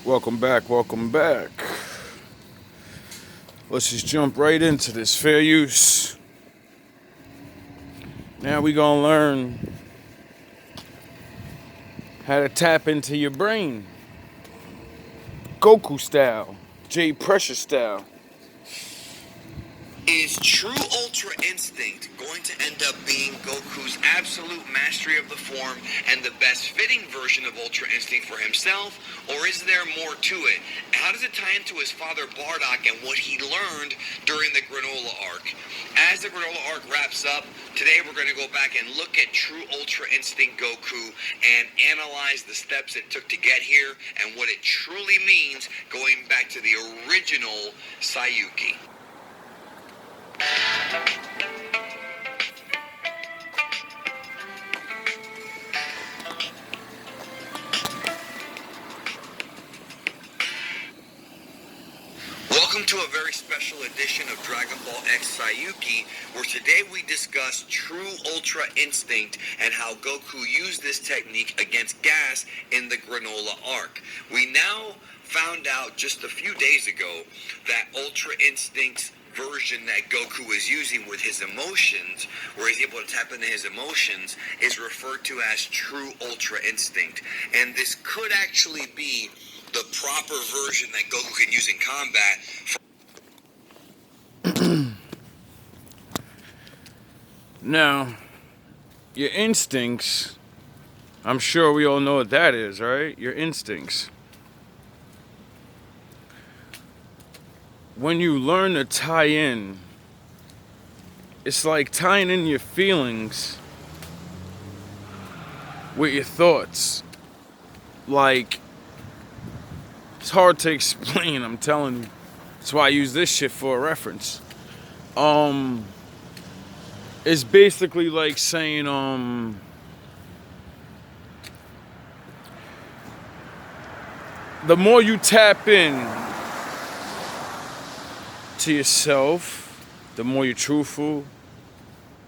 Welcome back, welcome back. Let's just jump right into this fair use. Now we gonna learn how to tap into your brain. Goku style, J Pressure style. Is true Ultra Instinct going to end up being Goku's absolute mastery of the form and the best fitting version of Ultra Instinct for himself, or is there more to it? How does it tie into his father Bardock and what he learned during the Granola arc? As the Granola arc wraps up, today we're going to go back and look at true Ultra Instinct Goku and analyze the steps it took to get here and what it truly means going back to the original Saiyuki. Welcome to a very special edition of Dragon Ball X Saiyuki, where today we discuss true Ultra Instinct and how Goku used this technique against Gas in the Granola arc. We now found out just a few days ago that Ultra Instinct's version that Goku is using with his emotions, where he's able to tap into his emotions, is referred to as true Ultra Instinct. And this could actually be the proper version that Goku can use in combat. Now, your instincts, I'm sure we all know what that is, right? Your instincts. When you learn to tie in, it's like tying in your feelings with your thoughts. Like, it's hard to explain, I'm telling you. That's why I use this shit for a reference. It's basically like saying, the more you tap in to yourself, the more you're truthful,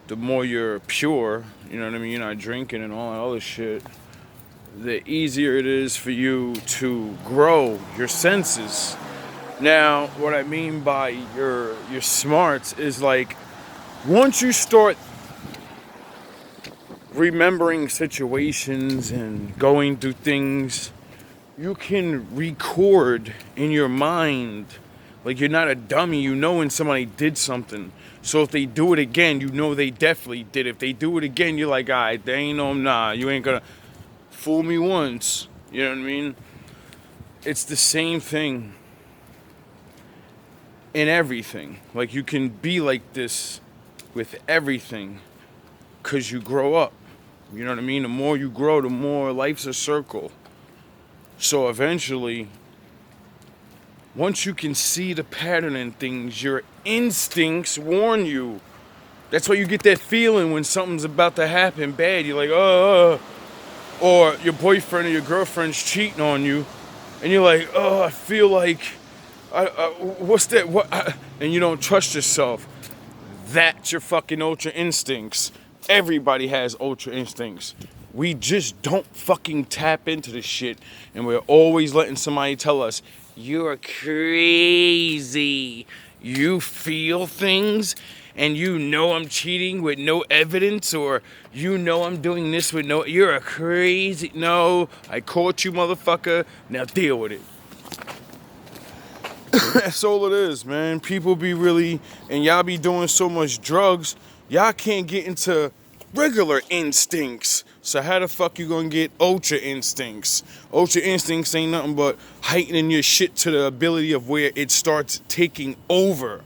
the more you're pure, you know what I mean, you're not drinking and all that other shit, the easier it is for you to grow your senses. Now, what I mean by your smarts is like, once you start remembering situations and going through things, you can record in your mind. Like, you're not a dummy. You know when somebody did something. So if they do it again, you know they definitely did. If they do it again, you're like, all right, they ain't no, nah, you ain't gonna fool me once. You know what I mean? It's the same thing in everything. Like, you can be like this with everything because you grow up. You know what I mean? The more you grow, the more life's a circle. So eventually, once you can see the pattern in things, your instincts warn you. That's why you get that feeling when something's about to happen bad. You're like, or your boyfriend or your girlfriend's cheating on you, and you're like, oh, I feel like, what's that? And you don't trust yourself. That's your fucking ultra instincts. Everybody has ultra instincts. We just don't fucking tap into this shit, and we're always letting somebody tell us, you're crazy. You feel things and you know I'm cheating with no evidence, or you know I'm doing this with no, you're a crazy, no, I caught you, motherfucker, now deal with it. That's all it is, man. People be really, and y'all be doing so much drugs, y'all can't get into regular instincts. So how the fuck you gonna get ultra instincts? Ultra instincts ain't nothing but heightening your shit to the ability of where it starts taking over.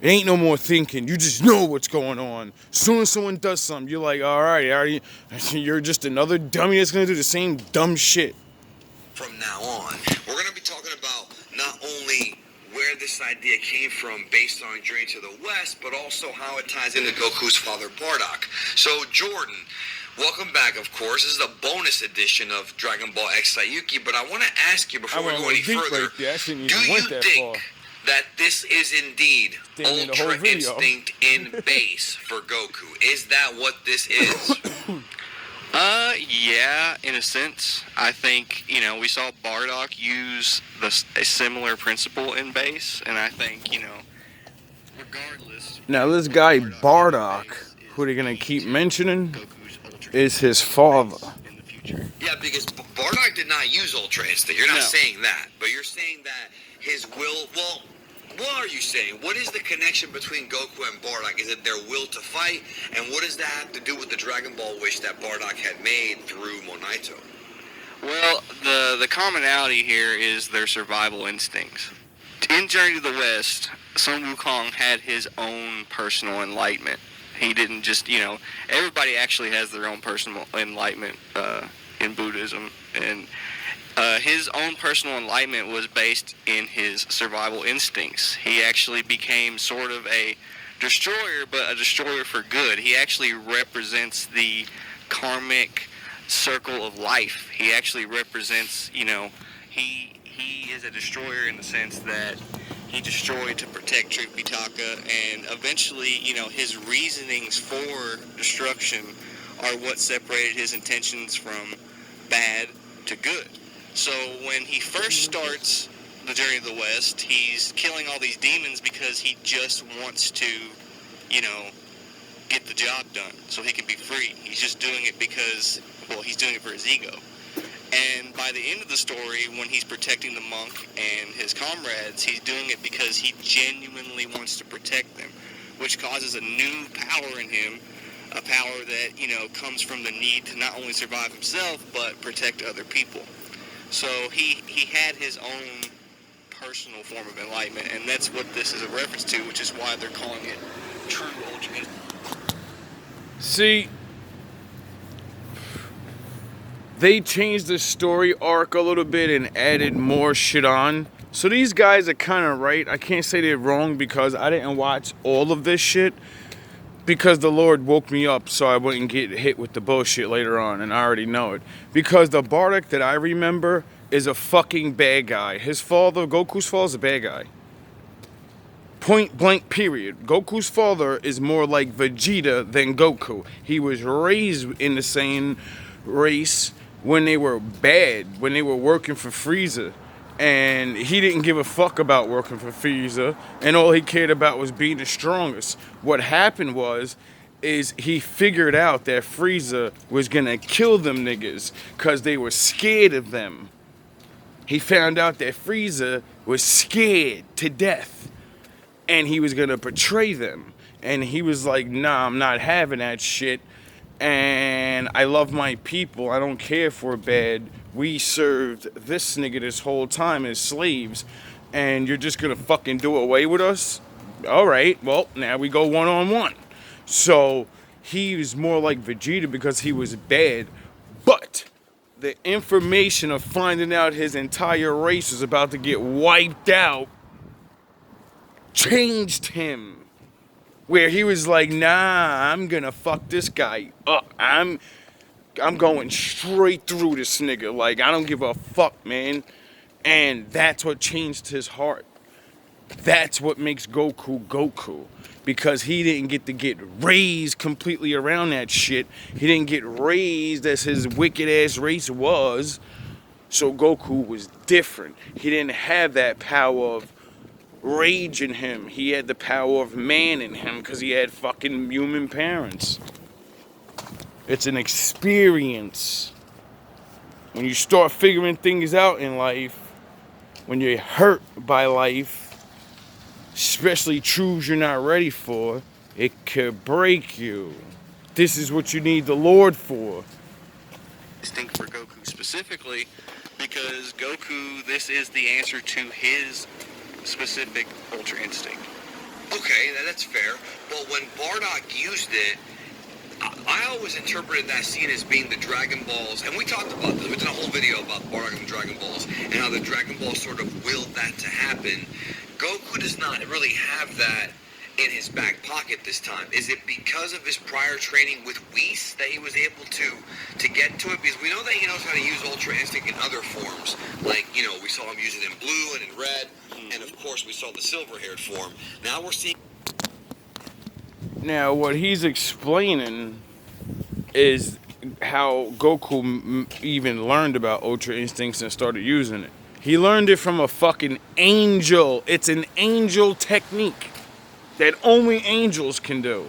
It ain't no more thinking. You just know what's going on. As soon as someone does something, you're like, all right, you're just another dummy that's gonna do the same dumb shit. From now on, we're gonna be talking about not only where this idea came from based on Journey to the West, but also how it ties into Goku's father Bardock. So Jordan, welcome back, of course. This is a bonus edition of Dragon Ball X Saiyuki, but I want to ask you before we go any further, right there. Do you think that this is indeed Ultra Instinct in base for Goku? Is that what this is? Yeah, in a sense. I think, you know, we saw Bardock use a similar principle in base, and I think, you know, regardless, Now what this guy Bardock did in Bardock, base who is they're gonna key keep to mentioning, Goku's Ultra is his Instinct father. in the future. Yeah, because Bardock did not use Ultra Instinct. You're not No. saying that, but you're saying that his will. Well, what are you saying? What is the connection between Goku and Bardock? Is it their will to fight? And what does that have to do with the Dragon Ball wish that Bardock had made through Monaito? Well, the commonality here is their survival instincts. In Journey to the West, Sun Wukong had his own personal enlightenment. He didn't just, you know, everybody actually has their own personal enlightenment in Buddhism, and his own personal enlightenment was based in his survival instincts. He actually became sort of a destroyer, but a destroyer for good. He actually represents the karmic circle of life. He actually represents, you know, he is a destroyer in the sense that he destroyed to protect Tripitaka, and eventually, you know, his reasonings for destruction are what separated his intentions from bad to good. So when he first starts the Journey of the West, he's killing all these demons because he just wants to, you know, get the job done so he can be free. He's just doing it because, well, he's doing it for his ego. And by the end of the story, when he's protecting the monk and his comrades, he's doing it because he genuinely wants to protect them, which causes a new power in him, a power that, you know, comes from the need to not only survive himself, but protect other people. So he had his own personal form of enlightenment, and that's what this is a reference to, which is why they're calling it true Ultra Instinct. See, they changed the story arc a little bit and added more shit on. So these guys are kind of right. I can't say they're wrong because I didn't watch all of this shit because the Lord woke me up so I wouldn't get hit with the bullshit later on, and I already know it. Because the Bardock that I remember is a fucking bad guy. His father, Goku's father, is a bad guy. Point blank period. Goku's father is more like Vegeta than Goku. He was raised in the same race when they were bad, when they were working for Frieza. And he didn't give a fuck about working for Frieza, and all he cared about was being the strongest. What happened is he figured out that Frieza was gonna kill them niggas because they were scared of them. He found out that Frieza was scared to death, and he was gonna betray them. And he was like, nah, I'm not having that shit. And I love my people. I don't care if we're bad. We served this nigga this whole time as slaves, and you're just gonna fucking do away with us? Alright, well, now we go one-on-one. So he was more like Vegeta because he was bad, but the information of finding out his entire race was about to get wiped out changed him. Where he was like, nah, I'm gonna fuck this guy up. I'm going straight through this nigga. Like, I don't give a fuck, man. And that's what changed his heart. That's what makes Goku Goku. Because he didn't get raised completely around that shit. He didn't get raised as his wicked ass race was. So Goku was different. He didn't have that power of rage in him. He had the power of man in him because he had fucking human parents. It's an experience. When you start figuring things out in life, when you're hurt by life, especially truths you're not ready for, it could break you. This is what you need the Lord for. Instinct for Goku specifically, because Goku, this is the answer to his specific Ultra Instinct. Okay, that's fair. But when Bardock used it, I always interpreted that scene as being the Dragon Balls, and we talked about this. We did a whole video about Bardock and the Dragon Balls, and how the Dragon Balls sort of willed that to happen. Goku does not really have that in his back pocket this time. Is it because of his prior training with Whis that he was able to get to it? Because we know that he knows how to use Ultra Instinct in other forms. Like, you know, we saw him use it in blue and in red, and of course we saw the silver-haired form. Now we're seeing... Now, what he's explaining is how Goku even learned about Ultra Instincts and started using it. He learned it from a fucking angel. It's an angel technique that only angels can do.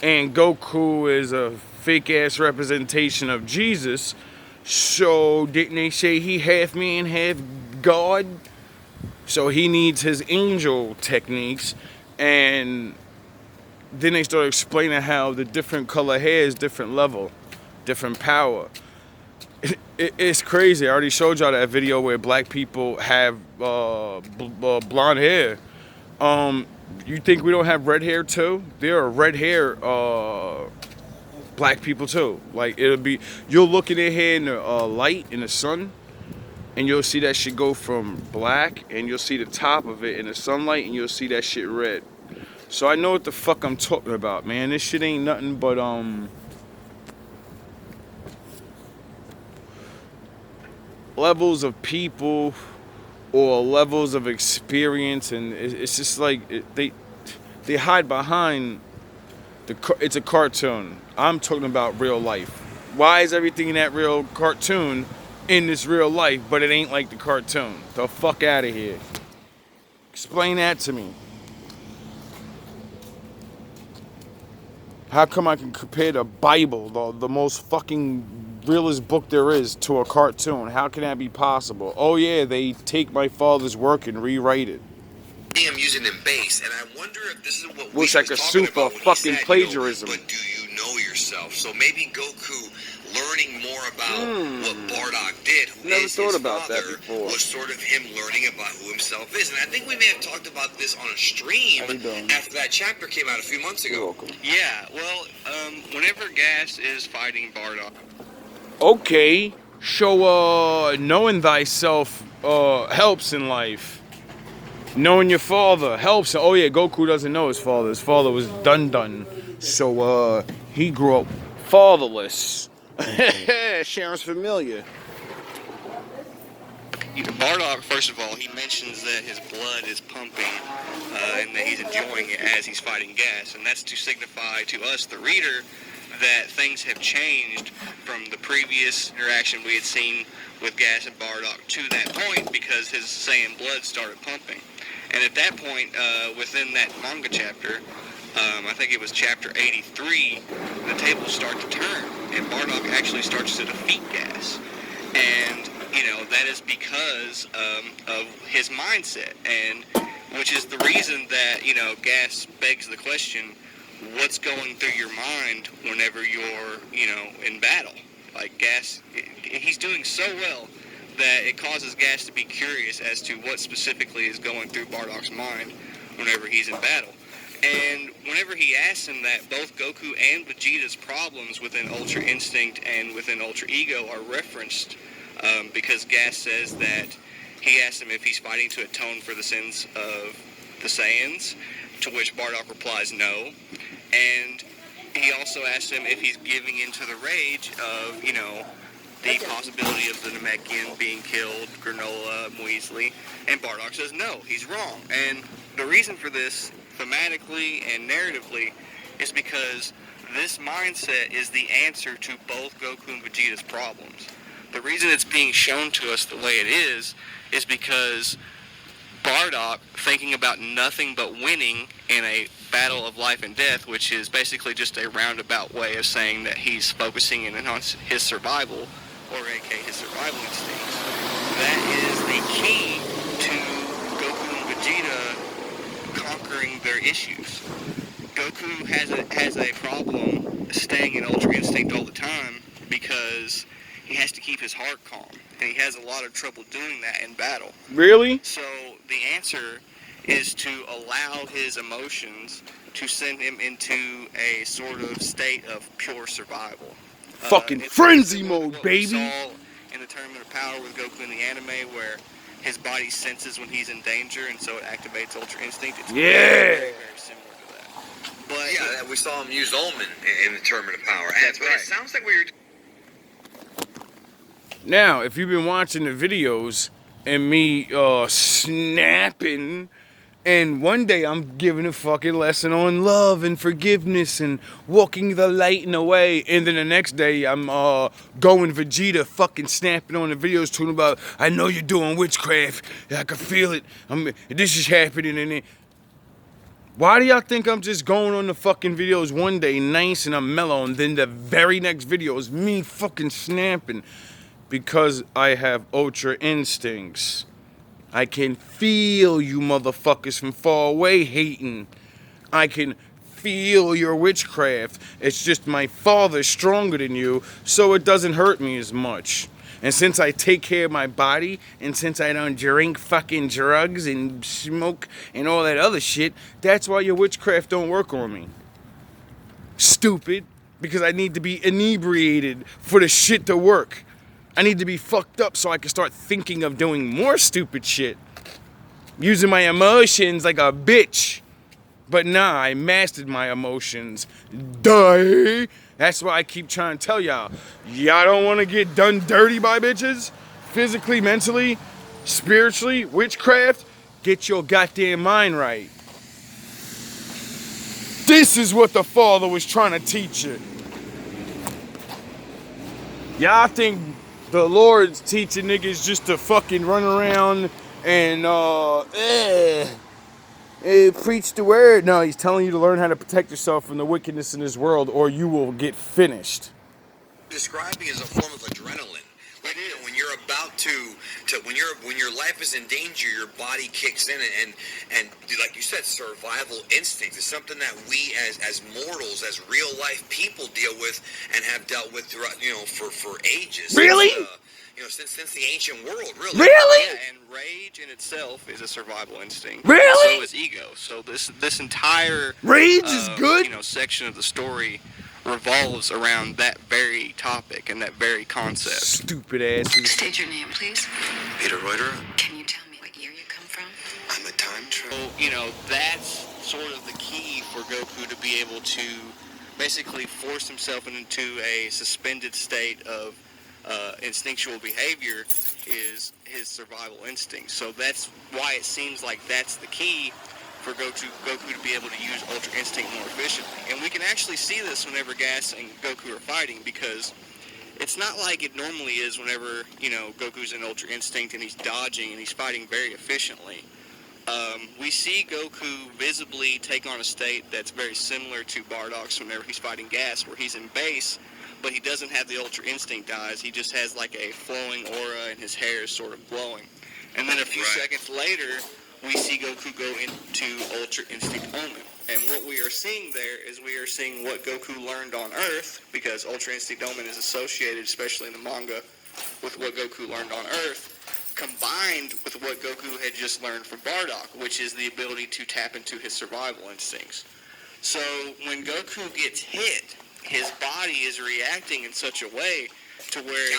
And Goku is a fake ass representation of Jesus. So didn't they say he half man, half God? So he needs his angel techniques. And then they started explaining how the different color hair is different level, different power. It's crazy. I already showed y'all that video where black people have blonde hair. You think we don't have red hair too? There are red hair black people too. Like it'll be, you'll look at their hair in the light in the sun, and you'll see that shit go from black, and you'll see the top of it in the sunlight, and you'll see that shit red. So I know what the fuck I'm talking about, man. This shit ain't nothing but levels of people or levels of experience, and it's just like they hide behind it's a cartoon. I'm talking about real life. Why is everything in that real cartoon in this real life, but it ain't like the cartoon? The fuck out of here. Explain that to me. How come I can compare the Bible, the most fucking realest book there is, to a cartoon? How can that be possible? Oh yeah, they take my father's work and rewrite it. I'm using in base, and I wonder if this is what looks we like a was talking super about when he fucking said, plagiarism. but do you know yourself? So maybe Goku learning more about what Bardock did, who Never is thought his about that father, before. was sort of him learning about who himself is. And I think we may have talked about this on a stream How you doing? after that chapter came out a few months ago. You're welcome. Yeah, well, whenever Gas is fighting Bardock, Okay, so knowing thyself helps in life. Knowing your father helps. Oh yeah, Goku doesn't know his father. His father was done. So he grew up fatherless. Sharon's familiar. Bardock, first of all, he mentions that his blood is pumping and that he's enjoying it as he's fighting Gas. And that's to signify to us, the reader, that things have changed from the previous interaction we had seen with Gas and Bardock to that point, because his Saiyan blood started pumping. And at that point, within that manga chapter, I think it was chapter 83, the tables start to turn, and Bardock actually starts to defeat Gas. And, that is because of his mindset, and which is the reason that, Gas begs the question, what's going through your mind whenever you're, in battle? Like, Gas, he's doing so well that it causes Gas to be curious as to what specifically is going through Bardock's mind whenever he's in battle. And whenever he asks him that, both Goku and Vegeta's problems within Ultra Instinct and within Ultra Ego are referenced, because Gas says that he asked him if he's fighting to atone for the sins of the Saiyans, to which Bardock replies no. And he also asked him if he's giving into the rage of, the possibility of the Namekian being killed, Granola, Muesli, and Bardock says no, he's wrong. And the reason for this, thematically and narratively, is because this mindset is the answer to both Goku and Vegeta's problems. The reason it's being shown to us the way it is because Bardock, thinking about nothing but winning in a battle of life and death, which is basically just a roundabout way of saying that he's focusing in on his survival, or AKA his survival instincts. That is the key to Goku and Vegeta conquering their issues. Goku has a problem staying in Ultra Instinct all the time because he has to keep his heart calm, and he has a lot of trouble doing that in battle. Really? So the answer is to allow his emotions to send him into a sort of state of pure survival. Fucking It's frenzy similar to mode, what baby. We saw in the Tournament of Power with Goku in the anime, where his body senses when he's in danger, and so it activates Ultra Instinct. It's very, very similar to that. But Yeah, we saw him use Ulman in the Tournament of Power. That's But right. it sounds like we were... Now, if you've been watching the videos and me snapping And one day I'm giving a fucking lesson on love and forgiveness and walking the light in the way. And then the next day I'm going Vegeta fucking snapping on the videos talking about, I know you're doing witchcraft. I can feel it. This is happening. And why do y'all think I'm just going on the fucking videos one day nice and I'm mellow, and then the very next video is me fucking snapping? Because I have ultra instincts. I can feel you motherfuckers from far away hating. I can feel your witchcraft. It's just my father's stronger than you, so it doesn't hurt me as much. And since I take care of my body, and since I don't drink fucking drugs and smoke and all that other shit, that's why your witchcraft don't work on me. Stupid. Because I need to be inebriated for the shit to work. I need to be fucked up so I can start thinking of doing more stupid shit. Using my emotions like a bitch. But nah, I mastered my emotions. Duh. That's why I keep trying to tell y'all. Y'all don't want to get done dirty by bitches? Physically, mentally, spiritually, witchcraft? Get your goddamn mind right. This is what the Father was trying to teach you. Y'all think the Lord's teaching niggas just to fucking run around and preach the word. No, he's telling you to learn how to protect yourself from the wickedness in this world, or you will get finished. Describing as a form of adrenaline. Like, you know, when you're about to when your life is in danger, your body kicks in, and like you said, survival instinct is something that we as mortals, as real life people deal with and have dealt with throughout, you know, for ages. Really? Since the ancient world, really. Really? Yeah, and rage in itself is a survival instinct. Really? So is ego. So this entire Rage is good? section of the story revolves around that very topic and that very concept. Stupid asses. State your name, please. Peter Reuter, Can you tell me what year you come from? I'm a time traveler. So, that's sort of the key for Goku to be able to basically force himself into a suspended state of instinctual behavior is his survival instinct. So that's why it seems like that's the key for Goku to be able to use Ultra Instinct more efficiently. And we can actually see this whenever Gas and Goku are fighting, because it's not like it normally is whenever, Goku's in Ultra Instinct and he's dodging and he's fighting very efficiently. We see Goku visibly take on a state that's very similar to Bardock's whenever he's fighting Gas, where he's in base, but he doesn't have the Ultra Instinct eyes. He just has like a flowing aura and his hair is sort of glowing. And then a few seconds later, we see Goku go into Ultra Instinct Omen. And what we are seeing there is we are seeing what Goku learned on Earth, because Ultra Instinct Omen is associated, especially in the manga, with what Goku learned on Earth, combined with what Goku had just learned from Bardock, which is the ability to tap into his survival instincts. So when Goku gets hit, his body is reacting in such a way to where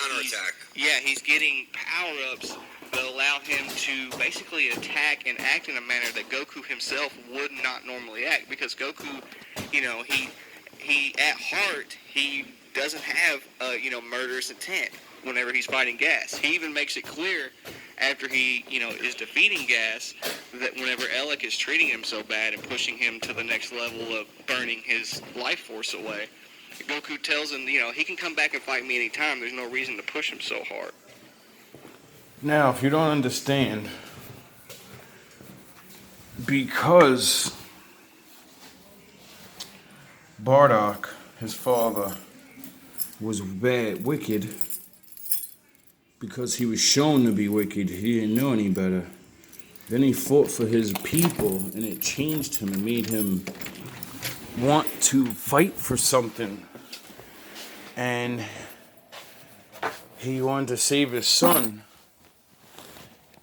he's getting power-ups that allow him to basically attack and act in a manner that Goku himself would not normally act, because Goku, he at heart, he doesn't have murderous intent whenever he's fighting Gas. He even makes it clear after he, is defeating Gas, that whenever Elec is treating him so bad and pushing him to the next level of burning his life force away, Goku tells him, he can come back and fight me anytime. There's no reason to push him so hard. Now, if you don't understand, because Bardock, his father, was wicked, because he was shown to be wicked, he didn't know any better. Then he fought for his people, and it changed him and made him want to fight for something. And he wanted to save his son.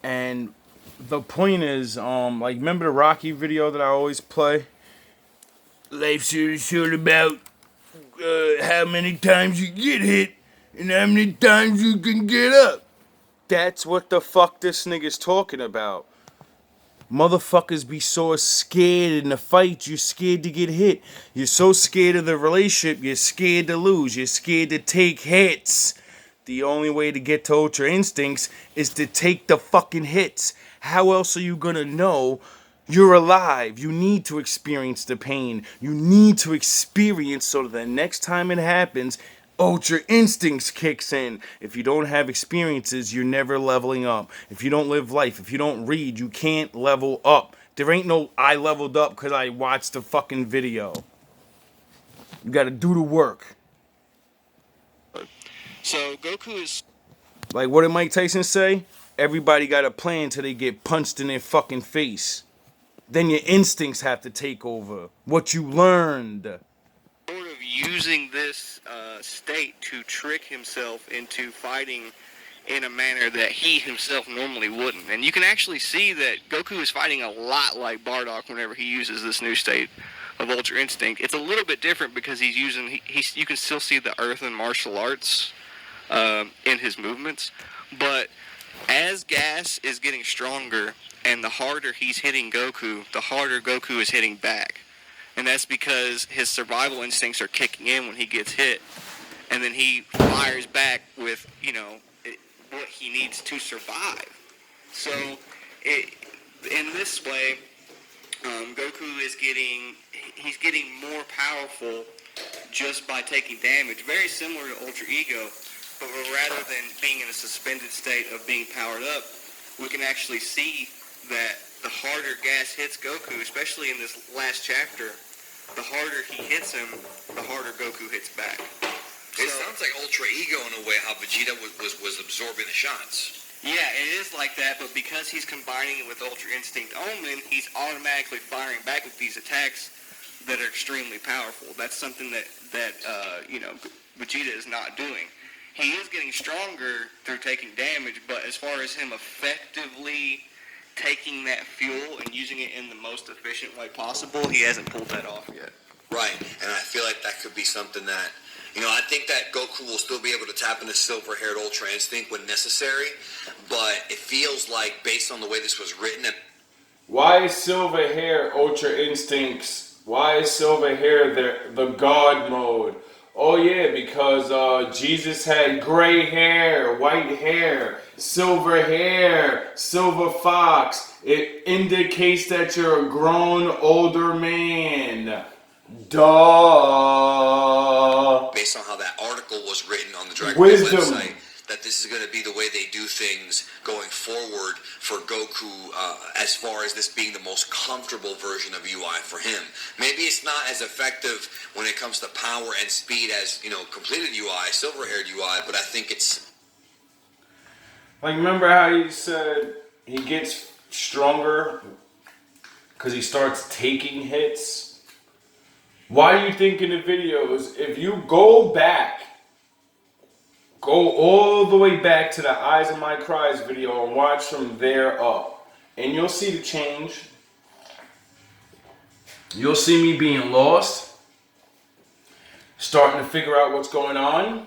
And the point is, remember the Rocky video that I always play? Life's short about how many times you get hit and how many times you can get up. That's what the fuck this nigga's talking about. Motherfuckers be so scared in the fight, you're scared to get hit. You're so scared of the relationship, you're scared to lose. You're scared to take hits. The only way to get to Ultra Instincts is to take the fucking hits. How else are you gonna know You're alive. You need to experience the pain. You need to experience so that the next time it happens, Ultra Instincts kicks in. If you don't have experiences, you're never leveling up. If you don't live life, if you don't read, you can't level up. There ain't no I leveled up because I watched the fucking video. You gotta do the work. So Goku is Like what did Mike Tyson say? Everybody got a plan till they get punched in their fucking face. Then your instincts have to take over. What you learned. sort of using this state to trick himself into fighting in a manner that he himself normally wouldn't. And you can actually see that Goku is fighting a lot like Bardock whenever he uses this new state of Ultra Instinct. It's a little bit different because he's using, you can still see the earth and martial arts in his movements. But as Gas is getting stronger and the harder he's hitting Goku, the harder Goku is hitting back. And that's because his survival instincts are kicking in when he gets hit. And then he fires back with, what he needs to survive. So, in this way, Goku is getting more powerful just by taking damage. Very similar to Ultra Ego, but rather than being in a suspended state of being powered up, we can actually see that the harder Gas hits Goku, especially in this last chapter, the harder he hits him, the harder Goku hits back. It sounds like Ultra Ego in a way, how Vegeta was absorbing the shots. Yeah, it is like that, but because he's combining it with Ultra Instinct Omen, he's automatically firing back with these attacks that are extremely powerful. That's something that Vegeta is not doing. He is getting stronger through taking damage, but as far as him effectively taking that fuel and using it in the most efficient way possible, he hasn't pulled that off yet. Right, and I feel like that could be something that, I think that Goku will still be able to tap into silver-haired Ultra Instinct when necessary, but it feels like, based on the way this was written... Why is silver hair Ultra Instincts? Why is silver hair the God mode? Oh yeah, because Jesus had gray hair, white hair, silver fox. It indicates that you're a grown older man. Duh. Based on how that article was written on the Dragon Ball Wisdom. website, that this is going to be the way they do things going forward for Goku, as far as this being the most comfortable version of UI for him. Maybe it's not as effective when it comes to power and speed as, completed UI, silver-haired UI, but I think it's... Like, remember how you said he gets stronger because he starts taking hits? Why do you think in the videos, if you go all the way back to the Eyes of My Cries video and watch from there up, and you'll see the change. You'll see me being lost, starting to figure out what's going on,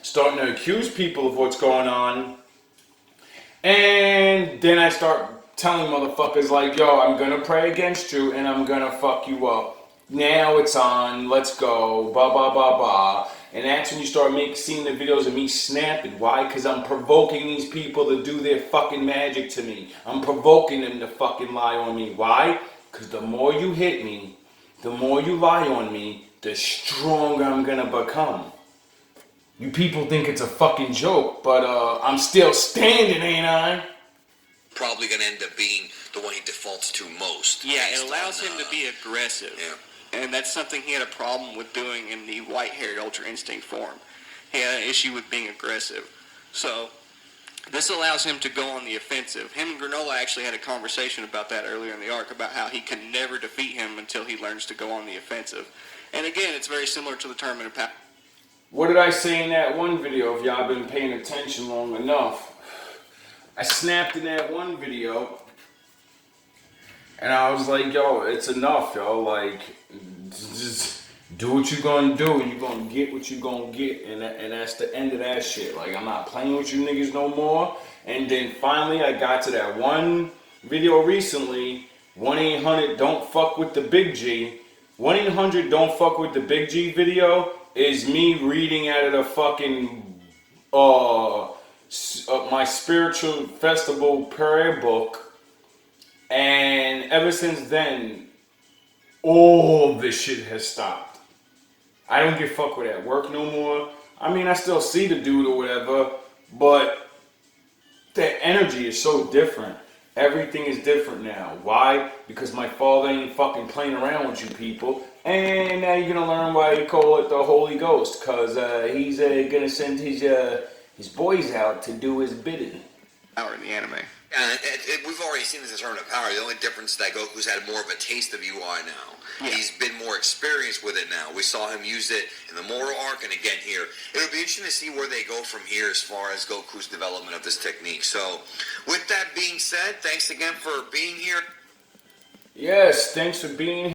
starting to accuse people of what's going on, and then I start telling motherfuckers like, yo, I'm gonna pray against you and I'm gonna fuck you up. Now it's on, let's go, blah, blah, blah, blah. And that's when you start seeing the videos of me snapping. Why? Because I'm provoking these people to do their fucking magic to me. I'm provoking them to fucking lie on me. Why? Because the more you hit me, the more you lie on me, the stronger I'm gonna become. You people think it's a fucking joke, but I'm still standing, ain't I? Probably going to end up being the one he defaults to most. Yeah, it allows him to be aggressive. Yeah. And that's something he had a problem with doing in the white-haired Ultra Instinct form. He had an issue with being aggressive. So, this allows him to go on the offensive. Him and Granola actually had a conversation about that earlier in the arc, about how he can never defeat him until he learns to go on the offensive. And again, it's very similar to the Tournament of Power. What did I say in that one video, if y'all been paying attention long enough? I snapped in that one video, and I was like, yo, it's enough, yo. Like, just do what you gonna do. You gonna get what you gonna get, and that's the end of that shit. Like, I'm not playing with you niggas no more. And then finally, I got to that one video recently, 1-800-DON'T-FUCK-WITH-THE-BIG-G. 1-800-DON'T-FUCK-WITH-THE-BIG-G video is me reading out of the fucking, my spiritual festival prayer book, And ever since then, all this shit has stopped. I don't give a fuck with that work no more. I mean, I still see the dude or whatever, but the energy is so different. Everything is different now. Why? Because my father ain't fucking playing around with you people. And now you're gonna learn why they call it the Holy Ghost. Cause he's gonna send his boys out to do his bidding. Power in the anime. We've already seen this tournament of power. The only difference is that Goku's had more of a taste of UI now. Yeah. He's been more experienced with it now. We saw him use it in the Moro arc and again here. It'll be interesting to see where they go from here as far as Goku's development of this technique. So, with that being said, thanks again for being here. Yes, thanks for being here.